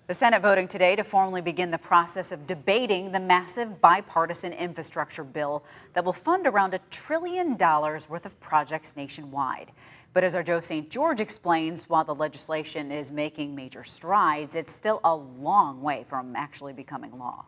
The Senate voting today to formally begin the process of debating the massive bipartisan infrastructure bill that will fund around $1 trillion worth of projects nationwide. But as our Joe St. George explains, while the legislation is making major strides, it's still a long way from actually becoming law.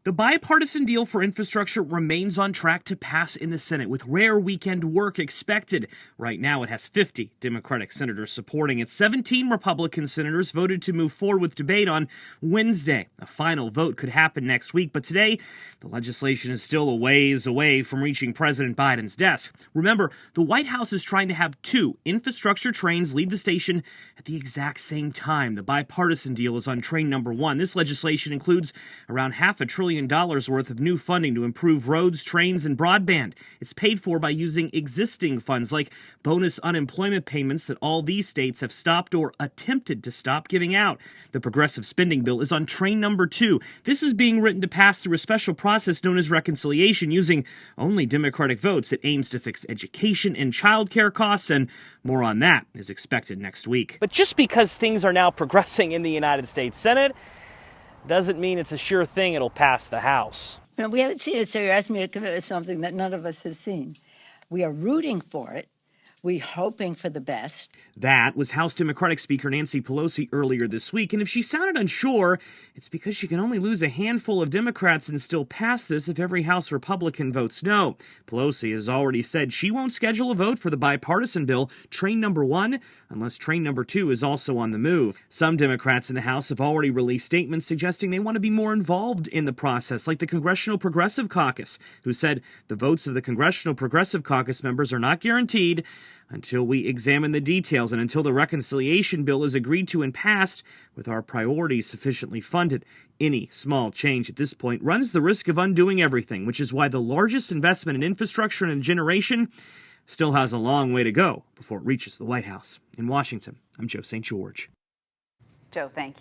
The bipartisan deal for infrastructure remains on track to pass in the Senate, with rare weekend work expected. Right now, it has 50 Democratic senators supporting it. 17 Republican senators voted to move forward with debate on Wednesday. A final vote could happen next week, but today, the legislation is still a ways away from reaching President Biden's desk. Remember, the White House is trying to have 2 infrastructure trains leave the station at the exact same time. The bipartisan deal is on train number 1. This legislation includes around $500 billion worth of new funding to improve roads, trains, and broadband. It's paid for by using existing funds like bonus unemployment payments that all these states have stopped or attempted to stop giving out. The progressive spending bill is on train number 2. This is being written to pass through a special process known as reconciliation using only Democratic votes. It aims to fix education and child care costs, and more on that is expected next week. But just because things are now progressing in the United States Senate doesn't mean it's a sure thing it'll pass the House. No, we haven't seen it, so you're asking me to commit to something that none of us has seen. We are rooting for it. We're hoping for the best. That was House Democratic Speaker Nancy Pelosi earlier this week, and if she sounded unsure, it's because she can only lose a handful of Democrats and still pass this if every House Republican votes no. Pelosi has already said she won't schedule a vote for the bipartisan bill, train number 1, unless train number 2 is also on the move. Some Democrats in the House have already released statements suggesting they want to be more involved in the process, like the Congressional Progressive Caucus, who said the votes of the Congressional Progressive Caucus members are not guaranteed until we examine the details and until the reconciliation bill is agreed to and passed with our priorities sufficiently funded. Any small change at this point runs the risk of undoing everything, which is why the largest investment in infrastructure in a generation still has a long way to go before it reaches the White House. In Washington, I'm Joe St. George. Joe, thank you.